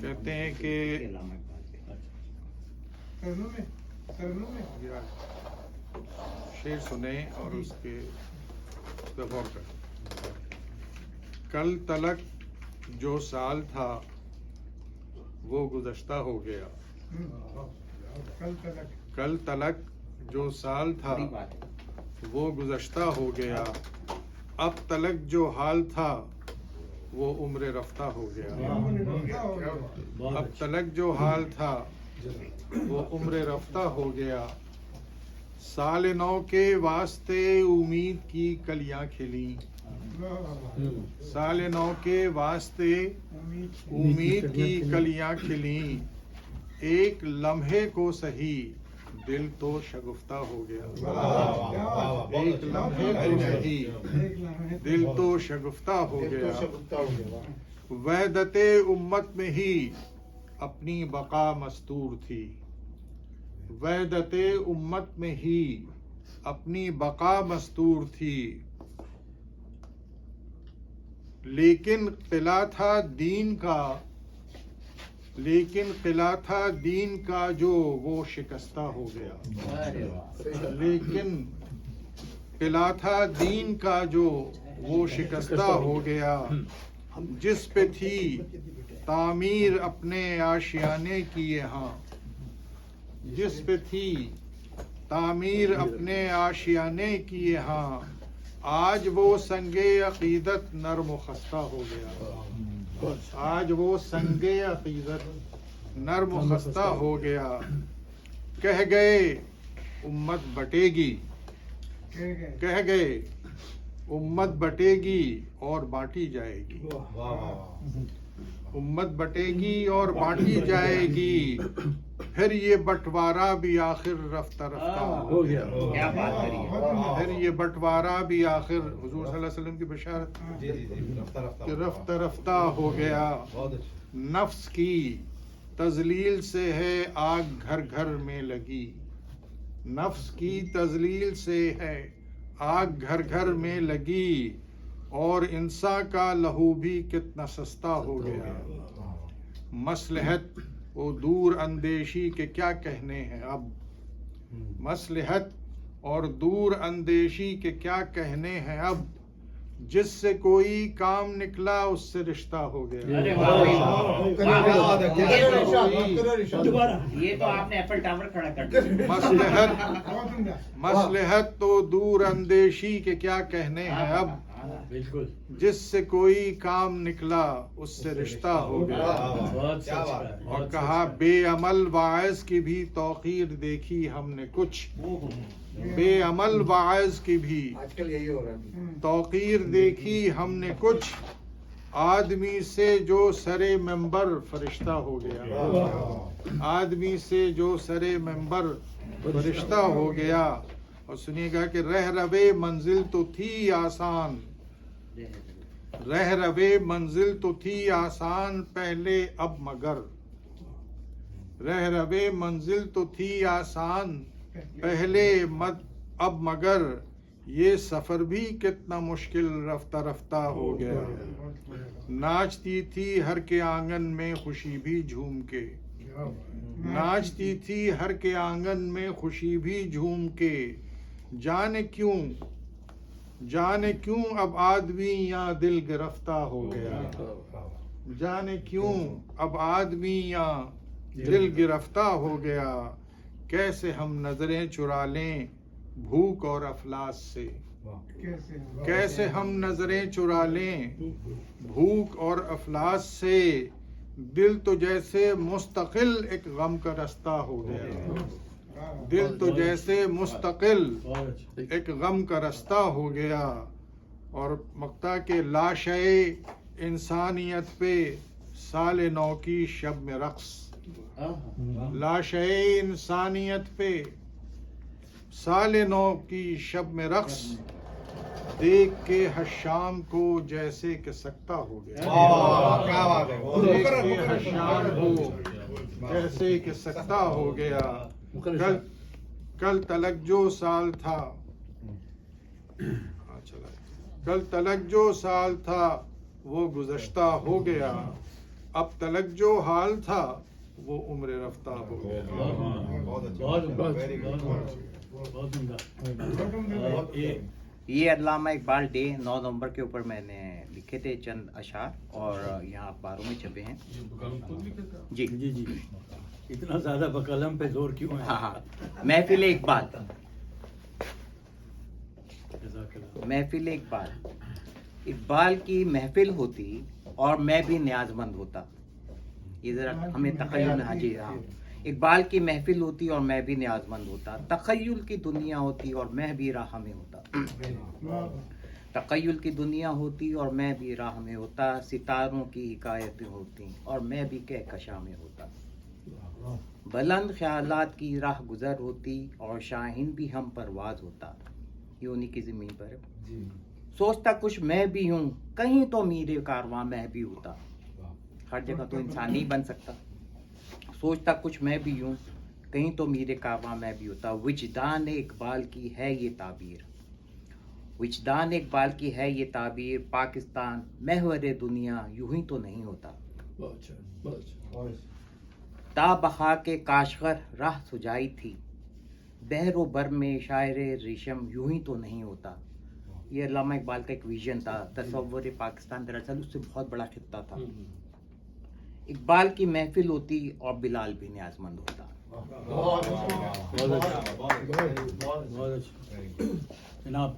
کہتے ہیں کہ شعر سنیں اور اس کے غور کریں. کل تلک جو سال تھا وہ گزشتہ ہو گیا. کل تلک جو سال تھا وہ گزشتہ ہو گیا. اب تلک جو حال تھا وہ عمر رفتہ ہو گیا. اب تلک جو حال تھا وہ عمر رفتہ ہو گیا. سال نو کے واسطے امید کی کلیاں کھلیں. سال نو کے واسطے امید کی کلیاں کھلیں. ایک لمحے کو سہی دل تو شگفتہ ہو گیا. ایک لمحے کو سہی دل تو شگفتہ ہو گیا. وحدت امت میں ہی اپنی بقا مستور تھی. وحدت امت میں ہی اپنی بقا مستور تھی. لیکن قلعہ تھا دین کا جو وہ شکستہ ہو گیا. لیکن قلعہ تھا دین کا جو وہ شکستہ ہو گیا. جس پہ تھی تعمیر اپنے آشیانے کی یہاں. جس پہ تھی تعمیر اپنے آشیانے کی یہاں. آج وہ سنگ عقیدت نرم و خستہ ہو گیا. آج وہ سنگ عقیدت نرم و خستہ ہو گیا. کہہ گئے امت بٹے گی. کہہ گئے امت بٹے گی اور بانٹی جائے گی. امت بٹے گی اور بانٹی جائے گی. پھر یہ بٹوارا بھی آخر رفتہ رفتہ ہو گیا. پھر یہ بٹوارا بھی آخر حضور صلی اللہ علیہ وسلم کی بشارت کہ رفتہ رفتہ ہو گیا. نفس کی تذلیل سے ہے آگ گھر گھر میں لگی. نفس کی تذلیل سے ہے آگ گھر گھر میں لگی. اور انسان کا لہو بھی کتنا سستا ہو گیا. مصلحت و دور اندیشی کے کیا کہنے ہیں اب. مصلحت اور دور اندیشی کے کیا کہنے ہیں اب. جس سے کوئی کام نکلا اس سے رشتہ ہو گیا. یہ تو آپ نے ایپل ٹاور کھڑا کر دیا. مصلحت تو دور اندیشی کے کیا کہنے ہیں اب. بالکل. جس سے کوئی کام نکلا اس سے رشتہ ہو گیا. اور کہا بے عمل واعظ کی بھی توقیر دیکھی ہم نے کچھ. بے عمل واعظ کی بھی توقیر دیکھی ہم نے کچھ. آدمی سے جو سرے ممبر فرشتہ ہو گیا. آدمی سے جو سرے ممبر فرشتہ ہو گیا. اور سنیے گا کہ رہ روے منزل تو تھی آسان. رہ روے منزل تو تھی آسان پہلے اب مگر. رہ روے منزل تو تھی آسان پہلے اب مگر. یہ سفر بھی کتنا مشکل رفتہ رفتہ ہو گیا. ناچتی تھی ہر کے آنگن میں خوشی بھی جھوم کے. ناچتی تھی ہر کے آنگن میں خوشی بھی جھوم کے. جانے کیوں اب آدمی یہاں دل گرفتہ ہو گیا. جانے کیوں اب آدمی یہاں دل گرفتہ ہو گیا. کیسے ہم نظریں چرا لیں بھوک اور افلاس سے. کیسے ہم نظریں چرا لیں بھوک اور افلاس سے. دل تو جیسے مستقل ایک غم کا رستہ ہو گیا. دل تو جیسے مستقل ایک غم کا رستہ ہو گیا. اور مقطع کے لاشے انسانیت پہ سال نو کی شب میں رقص. لاشے انسانیت پہ سال نو کی شب میں رقص. دیکھ کے حشام کو جیسے کہ سکتا ہو گیا. دیکھ کے حشام کو جیسے کہ سکتا ہو گیا. کل تلک جو سال تھا کل تلک جو سال تھا وہ گزشتہ ہو گیا. اب تلک جو حال تھا وہ عمر رفتہ ہو گیا. یہ علامہ اقبال ڈے 9 نومبر کے اوپر میں نے لکھے تھے چند اشعار اور یہاں اخباروں میں چھپے ہیں. جی جی جی اتنا زیادہ بقلم پہ زور کیوں ہے؟ ہاں ہاں. محفل اقبال، جزاک اللہ. محفل اقبال. اقبال کی محفل ہوتی اور میں بھی نیاز مند ہوتا. یہ ذرا ہمیں تخیل میں، ہاں جی ہاں. اقبال کی محفل ہوتی اور میں بھی نیاز مند ہوتا. تخیل کی دنیا ہوتی اور میں بھی راہ میں ہوتا. تخیل کی دنیا ہوتی اور میں بھی راہ میں ہوتا. ستاروں کی حکایتیں ہوتی اور میں بھی کہکشاں میں ہوتا. بلند خیالات کی راہ گزر ہوتی اور شاہین بھی ہم پرواز ہوتا. یہ انہی کی زمین پر ہے. سوچتا کچھ میں بھی ہوں کہیں تو میرے کارواں میں بھی ہوتا. ہر جگہ تو انسان نہیں بن سکتا. سوچتا کچھ میں بھی ہوں کہیں تو میرے کارواں میں بھی ہوتا. وجدان اقبال کی ہے یہ تعبیر، وجدان اقبال کی ہے یہ تعبیر. پاکستان محور دنیا یوں ہی تو نہیں ہوتا. تا بخا کے کاشغر راہ سجائی تھی، بحر و بر میں شاعر ریشم یوں ہی تو نہیں ہوتا. یہ علامہ اقبال کا ایک ویژن تھا. تصور پاکستان دراصل اس سے بہت بڑا خطہ تھا. اقبال کی محفل ہوتی اور بلال بھی نیاز مند ہوتا. بہت اچھا. جناب